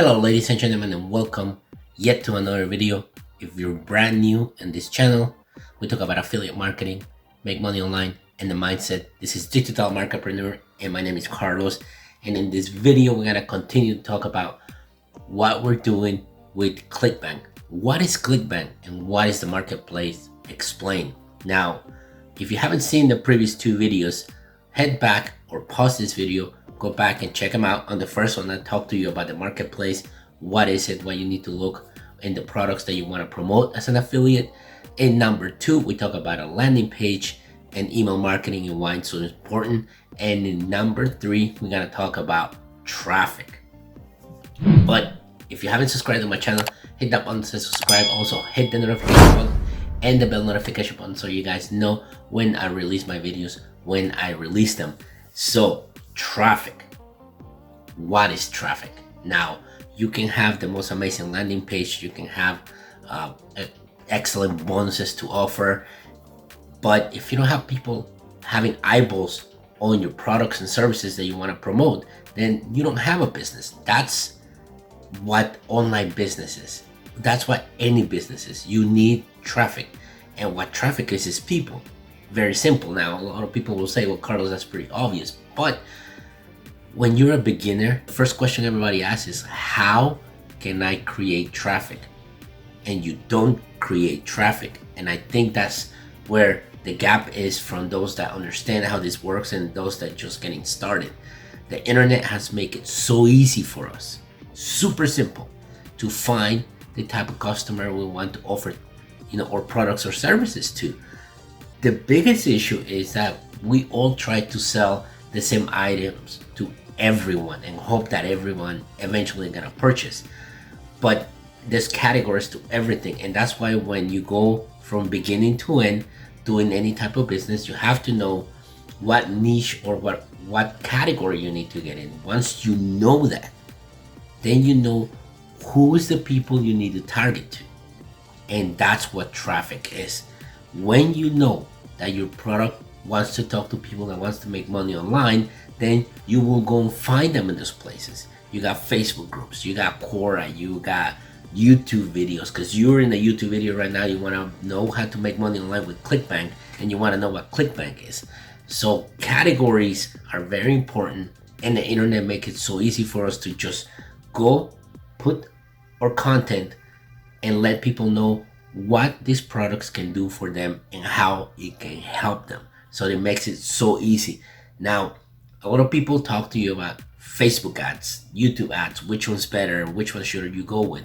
Hello ladies and gentlemen, and welcome yet to another video. If you're brand new in this channel, we talk about affiliate marketing, make money online, and the mindset. This is Digital Marketpreneur and my name is Carlos, and in this video we're gonna continue to talk about what we're doing with Clickbank. What is Clickbank and what is the marketplace? Explain. Now, if you haven't seen the previous two videos, head back or pause this video, go back and check them out. On the first one, I talked to you about the marketplace. What is it? What you need to look in the products that you want to promote as an affiliate. In number two, we talk about a landing page and email marketing and why it's so important. And in number three, we're going to talk about traffic. But if you haven't subscribed to my channel, hit that button to subscribe. Also, hit the notification button and the bell notification button so you guys know when I release my videos, when I release them. So, traffic. What is traffic? Now, you can have the most amazing landing page, you can have excellent bonuses to offer, but if you don't have people having eyeballs on your products and services that you want to promote, then you don't have a business. That's what online business is. That's what any business is. You need traffic, and what traffic is people. Very simple. Now, a lot of people will say, well, Carlos, that's pretty obvious, but when you're a beginner, the first question everybody asks is, how can I create traffic? And you don't create traffic. And I think that's where the gap is from those that understand how this works and those that just getting started. The internet has made it so easy for us, super simple, to find the type of customer we want to offer, or products or services to. The biggest issue is that we all try to sell the same items to everyone and hope that everyone eventually gonna purchase. But there's categories to everything, and that's why when you go from beginning to end doing any type of business, you have to know what niche or what category you need to get in. Once you know that, then you know who is the people you need to target to. And that's what traffic is. When you know that your product wants to talk to people that wants to make money online, then you will go and find them in those places. You got Facebook groups, you got Quora, you got YouTube videos, because you're in a YouTube video right now, you want to know how to make money online with Clickbank, and you want to know what Clickbank is. So categories are very important, and the internet makes it so easy for us to just go put our content and let people know what these products can do for them and how it can help them. So it makes it so easy. Now, a lot of people talk to you about Facebook ads, YouTube ads, which one's better, which one should you go with.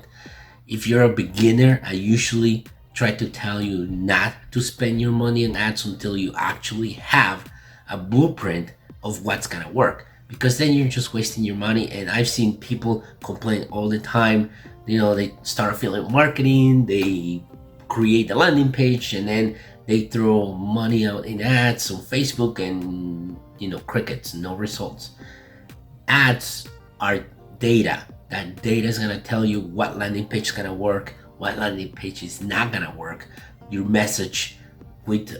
If you're a beginner, I usually try to tell you not to spend your money on ads until you actually have a blueprint of what's gonna work, because then you're just wasting your money. And I've seen people complain all the time. They start affiliate marketing, they create the landing page, and then they throw money out in ads on Facebook, and crickets, no results. Ads are data. That data is gonna tell you what landing page is gonna work, what landing page is not gonna work, your message with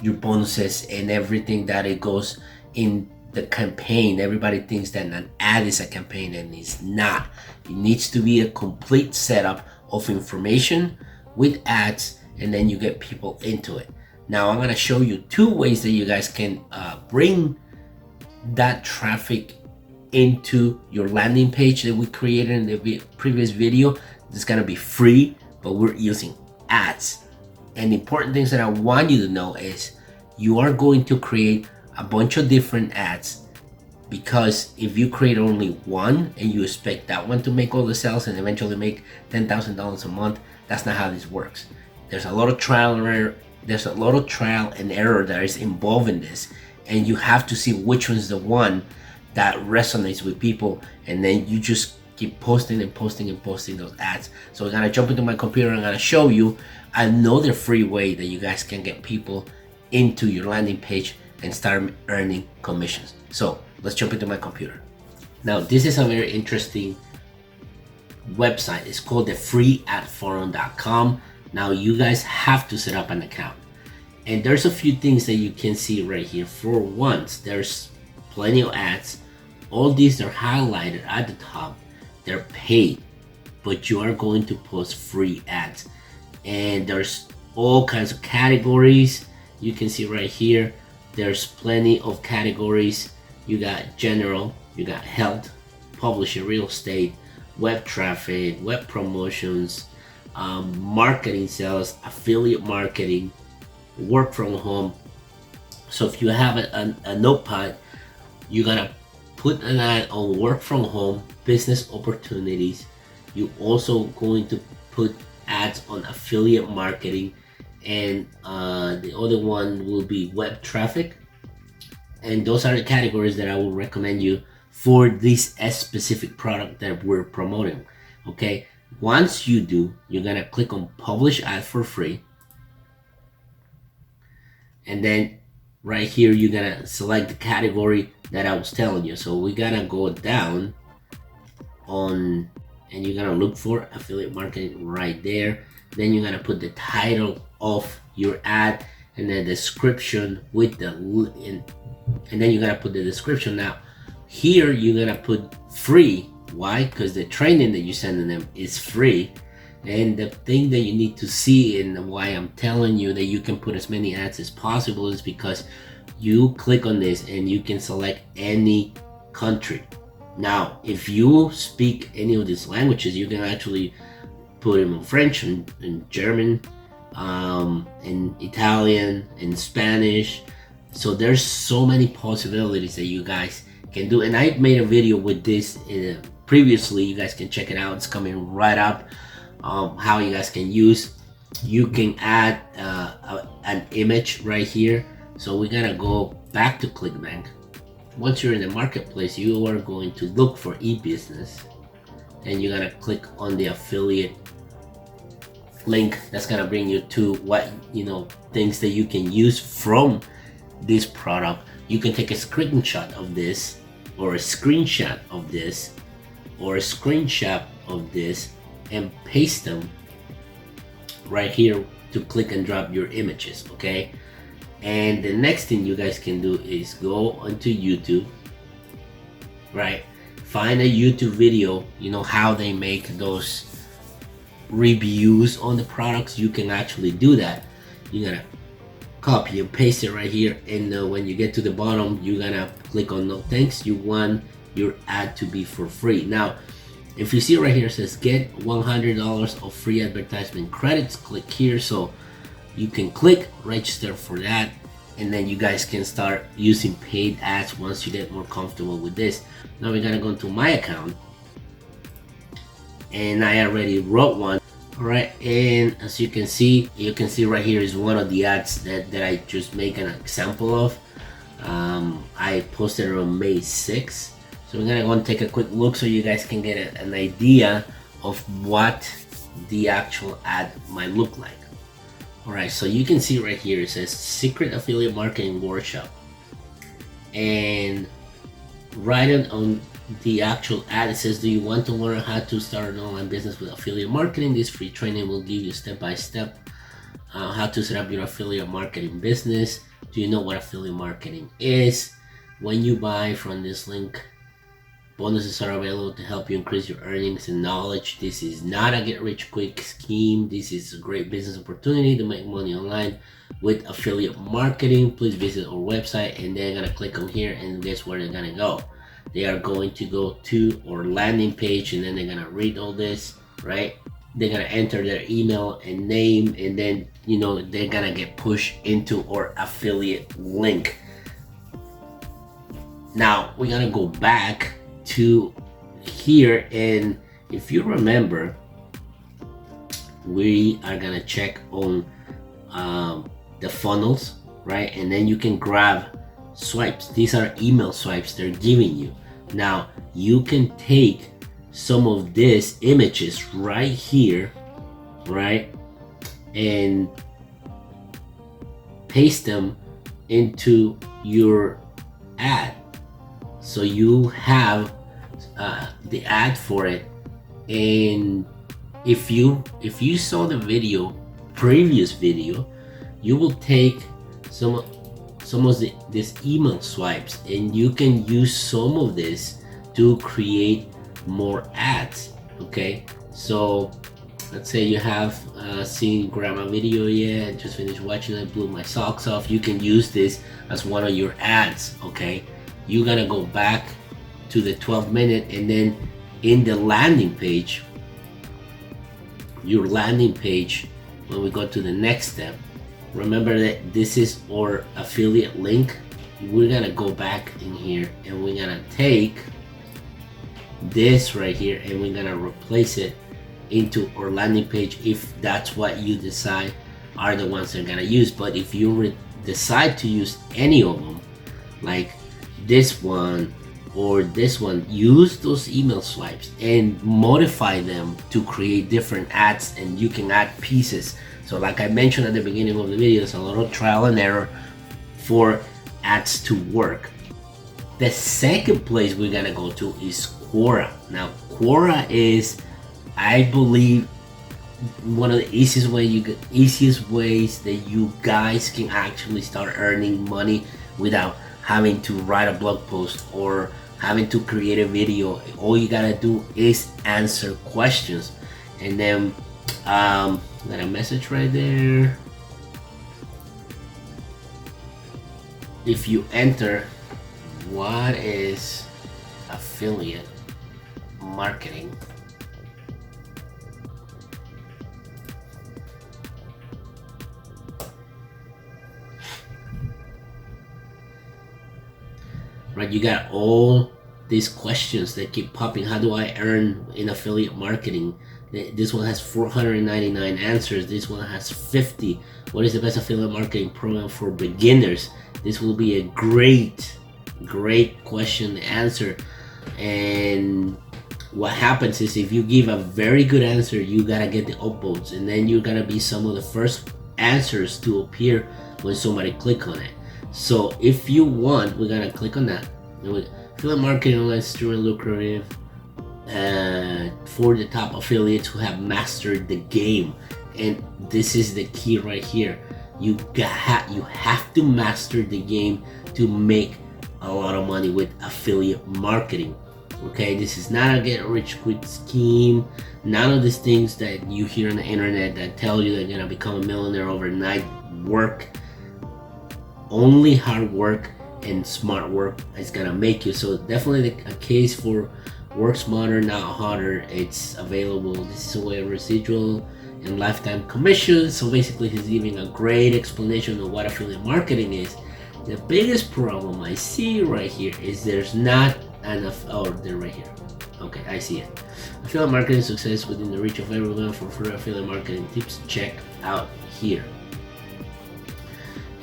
your bonuses and everything that it goes in the campaign. Everybody thinks that an ad is a campaign, and it's not. It needs to be a complete setup of information with ads, and then you get people into it. Now I'm going to show you two ways that you guys can bring that traffic into your landing page that we created in the previous video. It's going to be free, but we're using ads. And the important things that I want you to know is you are going to create a bunch of different ads, because if you create only one and you expect that one to make all the sales and eventually make $10,000 a month, that's not how this works. There's a lot of trial and error. There's a lot of trial and error that is involved in this, and you have to see which one's the one that resonates with people, and then you just keep posting and posting and posting those ads. So we're gonna jump into my computer and I'm gonna show you another free way that you guys can get people into your landing page and start earning commissions. So let's jump into my computer. Now, this is a very interesting website. It's called the freeadforum.com. Now you guys have to set up an account, and there's a few things that you can see right here. For once, there's plenty of ads. All these are highlighted at the top. they're paid, but you are going to post free ads. And there's all kinds of categories. You can see right here, there's plenty of categories. You got general, you got health, publishing, real estate, web traffic, web promotions, marketing, sales, affiliate marketing, work from home. So if you have a notepad, you're gonna put an ad on work from home, business opportunities. You also going to put ads on affiliate marketing, and the other one will be web traffic. And those are the categories that I will recommend you for this specific product that we're promoting. Okay, once you do, you're gonna click on publish ad for free, and then right here you're gonna select the category that I was telling you. So we gotta go down on, and you're gonna look for affiliate marketing right there. Then you're gonna put the title of your ad and the description with the and then you're gonna put the description. Now here you're gonna put free. Why? Because the training that you're sending them is free. And the thing that you need to see, and why I'm telling you that you can put as many ads as possible, is because you click on this and you can select any country. Now if you speak any of these languages, you can actually put them in French and German, in Italian, in Spanish. So there's so many possibilities that you guys can do. And I made a video with this previously. You guys can check it out. It's coming right up. How you guys can use. You can add an image right here. So we're gonna go back to Clickbank. Once you're in the marketplace, you are going to look for e-business, and you're gonna click on the affiliate link. That's gonna bring you to what, things that you can use from this product. You can take a screenshot of this, or a screenshot of this, or a screenshot of this, and paste them right here to click and drop your images. Okay, and the next thing you guys can do is go onto YouTube, right? Find a YouTube video, how they make those reviews on the products. You can actually do that. You're gonna copy and paste it right here, and when you get to the bottom, you're gonna click on no thanks. You want your ad to be for free. Now if you see right here, it says get $100 of free advertisement credits. Click here, so you can click register for that, and then you guys can start using paid ads once you get more comfortable with this. Now we're gonna go into my account, and I already wrote one. All right, and as you can see right here is one of the ads that I just make an example of. I posted it on May 6th. So we're gonna go and take a quick look so you guys can get an idea of what the actual ad might look like. Alright, so you can see right here it says Secret Affiliate Marketing Workshop. And right on the actual ad, it says, do you want to learn how to start an online business with affiliate marketing? This free training will give you step-by-step how to set up your affiliate marketing business. Do you know what affiliate marketing is? When you buy from this link, bonuses are available to help you increase your earnings and knowledge. This is not a get-rich-quick scheme. This is a great business opportunity to make money online with affiliate marketing. Please visit our website, and they're gonna click on here, and guess where they're gonna go? They are going to go to our landing page, and then they're gonna read all this, right? They're gonna enter their email and name, and then they're gonna get pushed into our affiliate link. Now we're gonna go back to here, and if you remember, we are gonna check on the funnels, right? And then you can grab swipes. These are email swipes they're giving you. Now you can take some of these images right here, right, and paste them into your ad. So you have the ad for it, and if you saw the previous video, you will take some of these email swipes, and you can use some of this to create more ads. Okay, so let's say you have seen grandma video yet, just finished watching it, blew my socks off. You can use this as one of your ads. Okay, you're gonna go back to the 12-minute, and then in the landing page, your landing page, when we go to the next step, remember that this is our affiliate link. We're gonna go back in here and we're gonna take this right here and we're gonna replace it into our landing page if that's what you decide are the ones they're gonna use. But if you decide to use any of them, like this one or this one, use those email swipes and modify them to create different ads, and you can add pieces. So like I mentioned at the beginning of the video, there's a lot of trial and error for ads to work. The second place we're gonna go to is Quora. Now Quora is, I believe, one of the easiest ways that you guys can actually start earning money without having to write a blog post or having to create a video. All you gotta do is answer questions, and then got a message right there. If you enter what is affiliate marketing, right, you got all these questions that keep popping. How do I earn in affiliate marketing? This one has 499 answers. This one has 50. What is the best affiliate marketing program for beginners? This will be a great question to answer. And what happens is, if you give a very good answer, you gotta get the upvotes, and then you're gonna be some of the first answers to appear when somebody click on it. So if you want, we're gonna click on that. Affiliate marketing online is extremely lucrative for the top affiliates who have mastered the game. And this is the key right here. You have to master the game to make a lot of money with affiliate marketing. Okay, this is not a get rich quick scheme. None of these things that you hear on the internet that tell you they're gonna become a millionaire overnight work. Only hard work and smart work is gonna make you. So definitely a case for work smarter, not harder. It's available. This is a way of residual and lifetime commission. So basically he's giving a great explanation of what affiliate marketing is. The biggest problem I see right here is there's not enough. Oh, they're right here. Okay, I see it. Affiliate marketing success within the reach of everyone. For further affiliate marketing tips, check out here.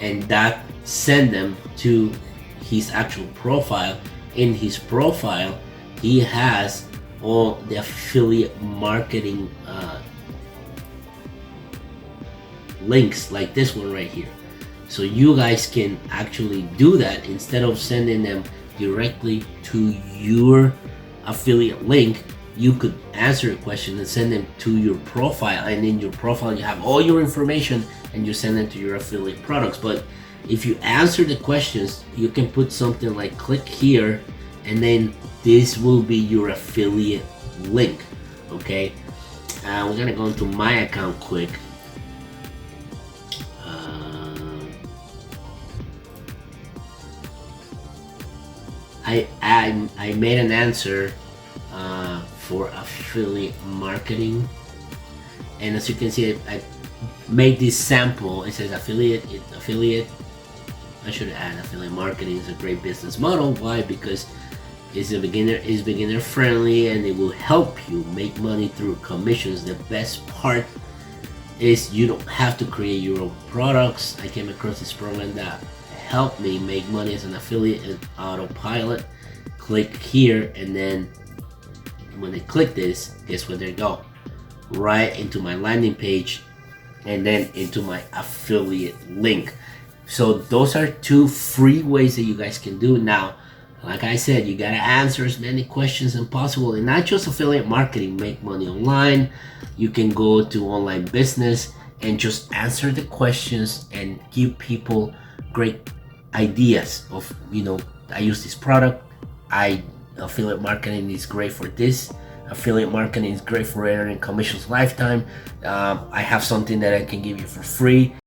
And that send them to his actual profile. In his profile, he has all the affiliate marketing links, like this one right here. So you guys can actually do that instead of sending them directly to your affiliate link. You could answer a question and send them to your profile, and in your profile you have all your information and you send them to your affiliate products. But if you answer the questions, you can put something like click here, and then this will be your affiliate link. Okay, we're gonna go into my account quick. I made an answer for affiliate marketing, and as you can see, I made this sample. It says affiliate. I should add affiliate marketing is a great business model. Why? Because it's beginner friendly, and it will help you make money through commissions. The best part is you don't have to create your own products. I came across this program that helped me make money as an affiliate in autopilot. Click here, and then when they click this, guess where they go? Right into my landing page, and then into my affiliate link. So those are two free ways that you guys can do. Now, like I said, you gotta answer as many questions as possible, and not just affiliate marketing. Make money online. You can go to online business and just answer the questions and give people great ideas of, I use this product, I Affiliate marketing is great for this. Affiliate marketing is great for earning commissions lifetime. I have something that I can give you for free.